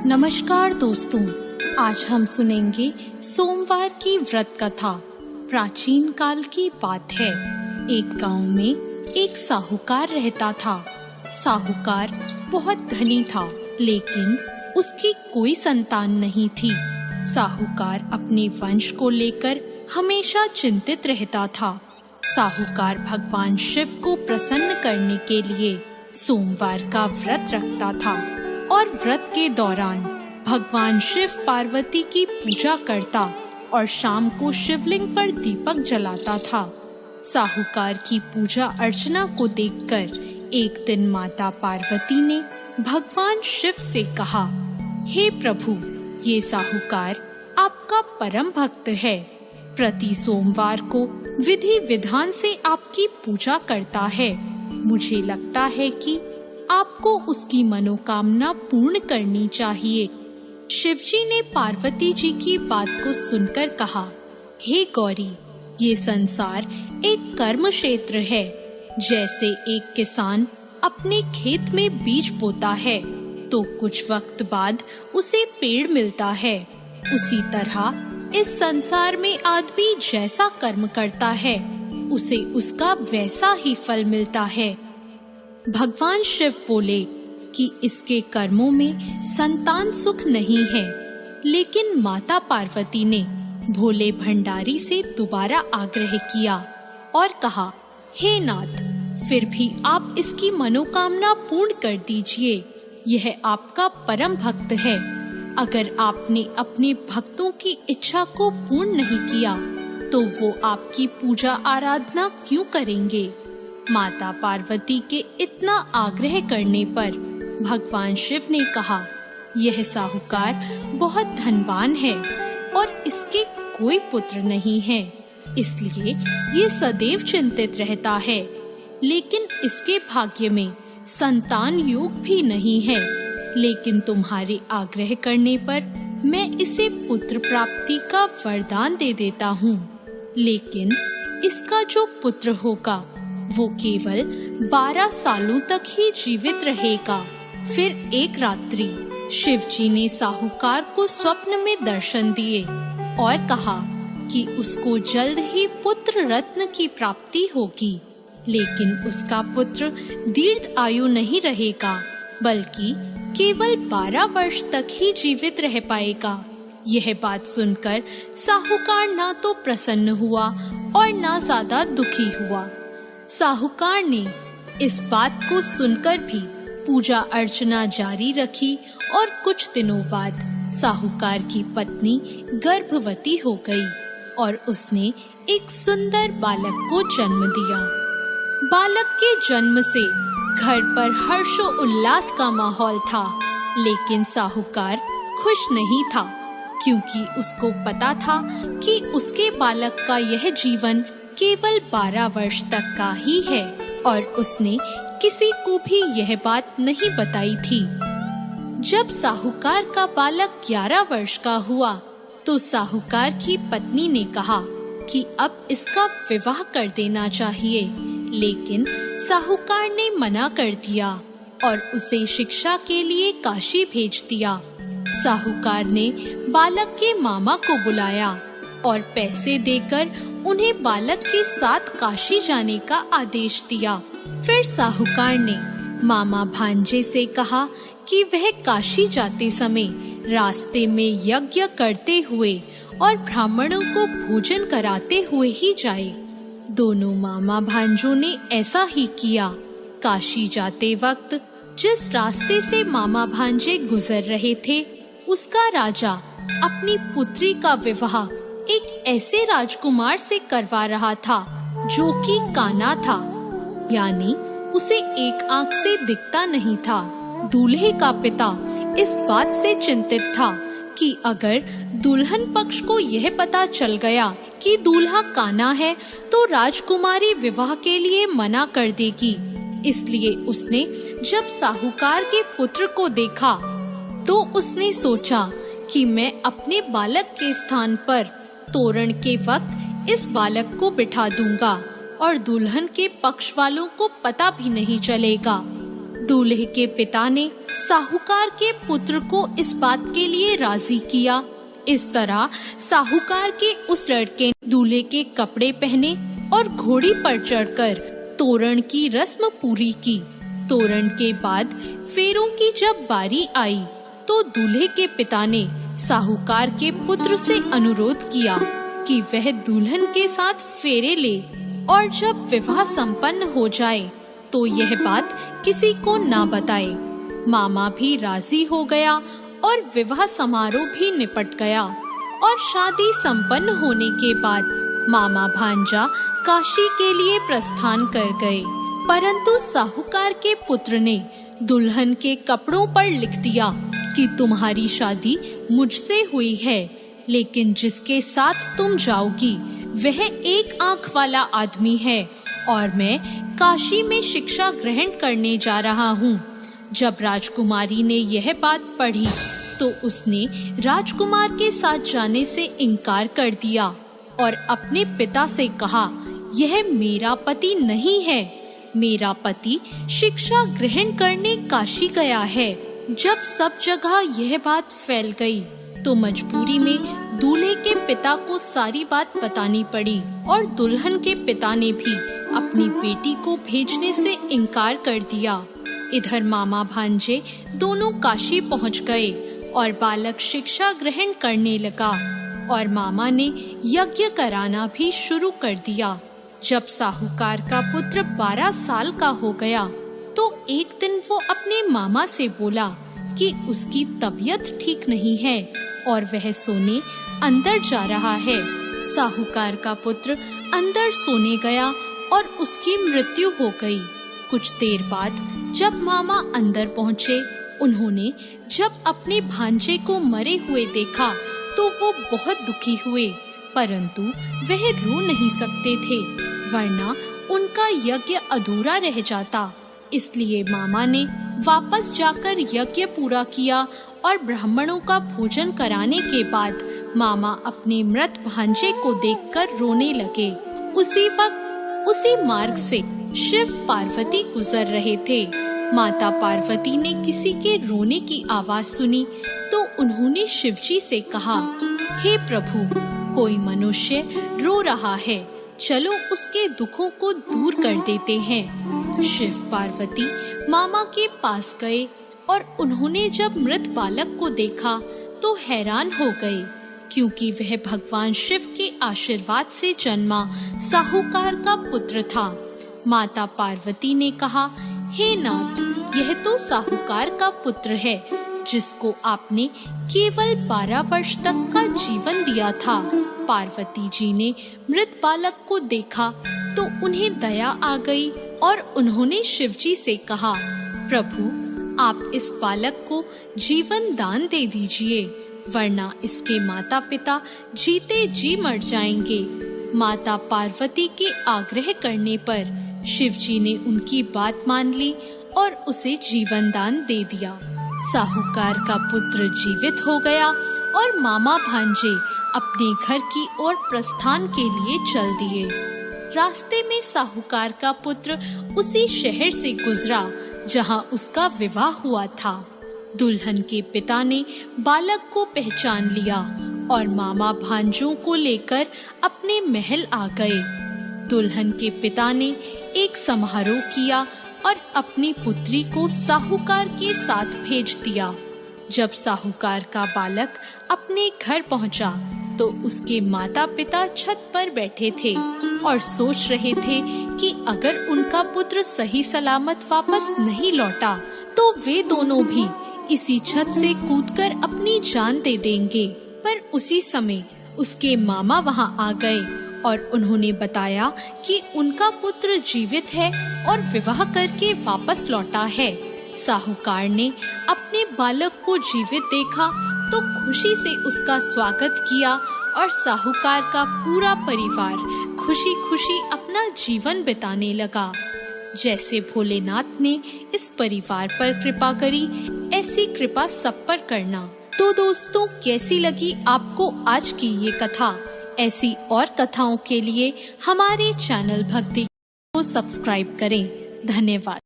नमस्कार दोस्तों, आज हम सुनेंगे सोमवार की व्रत कथा। प्राचीन काल की बात है। एक गांव में एक साहूकार रहता था। साहूकार बहुत धनी था, लेकिन उसकी कोई संतान नहीं थी। साहूकार अपने वंश को लेकर हमेशा चिंतित रहता था। साहूकार भगवान शिव को प्रसन्न करने के लिए सोमवार का व्रत रखता था और व्रत के दौरान भगवान शिव पार्वती की पूजा करता और शाम को शिवलिंग पर दीपक जलाता था। साहूकार की पूजा अर्चना को देखकर एक दिन माता पार्वती ने भगवान शिव से कहा, हे प्रभु, ये साहूकार आपका परम भक्त है। प्रति सोमवार को विधि विधान से आपकी पूजा करता है। मुझे लगता है कि आपको उसकी मनोकामना पूर्ण करनी चाहिए। शिवजी ने पार्वती जी की बात को सुनकर कहा, हे गौरी, ये संसार एक कर्म क्षेत्र है। जैसे एक किसान अपने खेत में बीज बोता है तो कुछ वक्त बाद उसे पेड़ मिलता है, उसी तरह इस संसार में आदमी जैसा कर्म करता है उसे उसका वैसा ही फल मिलता है। भगवान शिव बोले कि इसके कर्मों में संतान सुख नहीं है, लेकिन माता पार्वती ने भोले भंडारी से दोबारा आग्रह किया और कहा, हे नाथ, फिर भी आप इसकी मनोकामना पूर्ण कर दीजिए। यह आपका परम भक्त है। अगर आपने अपने भक्तों की इच्छा को पूर्ण नहीं किया तो वो आपकी पूजा आराधना क्यों करेंगे? माता पार्वती के इतना आग्रह करने पर भगवान शिव ने कहा, यह साहूकार बहुत धनवान है और इसके कोई पुत्र नहीं है, इसलिए ये सदैव चिंतित रहता है। लेकिन इसके भाग्य में संतान योग भी नहीं है। लेकिन तुम्हारे आग्रह करने पर मैं इसे पुत्र प्राप्ति का वरदान दे देता हूँ। लेकिन इसका जो पुत्र होगा वो केवल 12 सालों तक ही जीवित रहेगा। फिर एक रात्रि शिवजी ने साहूकार को स्वप्न में दर्शन दिए और कहा कि उसको जल्द ही पुत्र रत्न की प्राप्ति होगी, लेकिन उसका पुत्र दीर्घ आयु नहीं रहेगा, बल्कि केवल 12 वर्ष तक ही जीवित रह पाएगा। यह बात सुनकर साहूकार ना तो प्रसन्न हुआ और ना ज्यादा दुखी हुआ। साहूकार ने इस बात को सुनकर भी पूजा अर्चना जारी रखी और कुछ दिनों बाद साहूकार की पत्नी गर्भवती हो गई और उसने एक सुंदर बालक को जन्म दिया। बालक के जन्म से घर पर हर्षो उल्लास का माहौल था, लेकिन साहूकार खुश नहीं था, क्योंकि उसको पता था कि उसके बालक का यह जीवन केवल 12 वर्ष तक का ही है और उसने किसी को भी यह बात नहीं बताई थी। जब साहूकार का बालक 11 वर्ष का हुआ तो साहूकार की पत्नी ने कहा कि अब इसका विवाह कर देना चाहिए, लेकिन साहूकार ने मना कर दिया और उसे शिक्षा के लिए काशी भेज दिया। साहूकार ने बालक के मामा को बुलाया और पैसे देकर उन्हें बालक के साथ काशी जाने का आदेश दिया। फिर साहूकार ने मामा भांजे से कहा कि वह काशी जाते समय रास्ते में यज्ञ करते हुए और ब्राह्मणों को भोजन कराते हुए ही जाए। दोनों मामा भांजों ने ऐसा ही किया। काशी जाते वक्त जिस रास्ते से मामा भांजे गुजर रहे थे, उसका राजा अपनी पुत्री का विवाह एक ऐसे राजकुमार से करवा रहा था जो कि काना था, यानी उसे एक आंख से दिखता नहीं था। दूल्हे का पिता इस बात से चिंतित था कि अगर दुल्हन पक्ष को यह पता चल गया कि दूल्हा काना है तो राजकुमारी विवाह के लिए मना कर देगी। इसलिए उसने जब साहूकार के पुत्र को देखा तो उसने सोचा कि मैं अपने बालक के स्थान पर तोरण के वक्त इस बालक को बिठा दूंगा और दुल्हन के पक्ष वालों को पता भी नहीं चलेगा। दूल्हे के पिता ने साहूकार के पुत्र को इस बात के लिए राजी किया। इस तरह साहूकार के उस लड़के ने दूल्हे के कपड़े पहने और घोड़ी पर चढ़कर तोरण की रस्म पूरी की। तोरण के बाद फेरों की जब बारी आई तो दूल्हे के पिता ने साहूकार के पुत्र से अनुरोध किया कि वह दुल्हन के साथ फेरे ले और जब विवाह संपन्न हो जाए तो यह बात किसी को ना बताए। मामा भी राजी हो गया और विवाह समारोह भी निपट गया और शादी संपन्न होने के बाद मामा भांजा काशी के लिए प्रस्थान कर गए। परंतु साहूकार के पुत्र ने दुल्हन के कपड़ों पर लिख दिया कि तुम्हारी शादी मुझसे हुई है, लेकिन जिसके साथ तुम जाओगी वह एक आंख वाला आदमी है और मैं काशी में शिक्षा ग्रहण करने जा रहा हूँ। जब राजकुमारी ने यह बात पढ़ी तो उसने राजकुमार के साथ जाने से इनकार कर दिया और अपने पिता से कहा, यह मेरा पति नहीं है, मेरा पति शिक्षा ग्रहण करने काशी गया है। जब सब जगह यह बात फैल गई तो मजबूरी में दूल्हे के पिता को सारी बात बतानी पड़ी और दुल्हन के पिता ने भी अपनी बेटी को भेजने से इनकार कर दिया। इधर मामा भांजे दोनों काशी पहुंच गए और बालक शिक्षा ग्रहण करने लगा और मामा ने यज्ञ कराना भी शुरू कर दिया। जब साहूकार का पुत्र 12 साल का हो गया तो एक दिन वो अपने मामा से बोला कि उसकी तबीयत ठीक नहीं है और वह सोने अंदर जा रहा है। साहूकार का पुत्र अंदर सोने गया और उसकी मृत्यु हो गई। कुछ देर बाद जब मामा अंदर पहुँचे, उन्होंने जब अपने भांजे को मरे हुए देखा तो वो बहुत दुखी हुए, परंतु वह रो नहीं सकते थे वरना उनका यज्ञ अधूरा रह जाता। इसलिए मामा ने वापस जाकर यज्ञ पूरा किया और ब्राह्मणों का भोजन कराने के बाद मामा अपने मृत भांजे को देखकर रोने लगे। उसी वक्त उसी मार्ग से शिव पार्वती गुजर रहे थे। माता पार्वती ने किसी के रोने की आवाज सुनी तो उन्होंने शिवजी से कहा, हे प्रभु, कोई मनुष्य रो रहा है, चलो उसके दुखों को दूर कर देते हैं। शिव पार्वती मामा के पास गए और उन्होंने जब मृत बालक को देखा तो हैरान हो गए, क्योंकि वह भगवान शिव के आशीर्वाद से जन्मा साहूकार का पुत्र था। माता पार्वती ने कहा, हे नाथ, यह तो साहूकार का पुत्र है जिसको आपने केवल 12 वर्ष तक का जीवन दिया था। पार्वती जी ने मृत बालक को देखा तो उन्हें दया आ गई और उन्होंने शिवजी से कहा, प्रभु, आप इस बालक को जीवन दान दे दीजिए, वरना इसके माता पिता जीते जी मर जाएंगे। माता पार्वती के आग्रह करने पर शिवजी ने उनकी बात मान ली और उसे जीवन दान दे दिया। साहूकार का पुत्र जीवित हो गया और मामा भांजे अपने घर की ओर प्रस्थान के लिए चल दिए। रास्ते में साहूकार का पुत्र उसी शहर से गुजरा जहां उसका विवाह हुआ था। दुल्हन के पिता ने बालक को पहचान लिया और मामा भांजों को लेकर अपने महल आ गए। दुल्हन के पिता ने एक समारोह किया और अपनी पुत्री को साहूकार के साथ भेज दिया। जब साहूकार का बालक अपने घर पहुंचा तो उसके माता पिता छत पर बैठे थे और सोच रहे थे कि अगर उनका पुत्र सही सलामत वापस नहीं लौटा तो वे दोनों भी इसी छत से कूदकर अपनी जान दे देंगे। पर उसी समय उसके मामा वहां आ गए और उन्होंने बताया कि उनका पुत्र जीवित है और विवाह करके वापस लौटा है। साहूकार ने अपने बालक को जीवित देखा तो खुशी से उसका स्वागत किया और साहूकार का पूरा परिवार खुशी खुशी अपना जीवन बिताने लगा। जैसे भोलेनाथ ने इस परिवार पर कृपा करी, ऐसी कृपा सब पर करना। तो दोस्तों, कैसी लगी आपको आज की ये कथा? ऐसी और कथाओं के लिए हमारे चैनल भक्ति को सब्सक्राइब करें। धन्यवाद।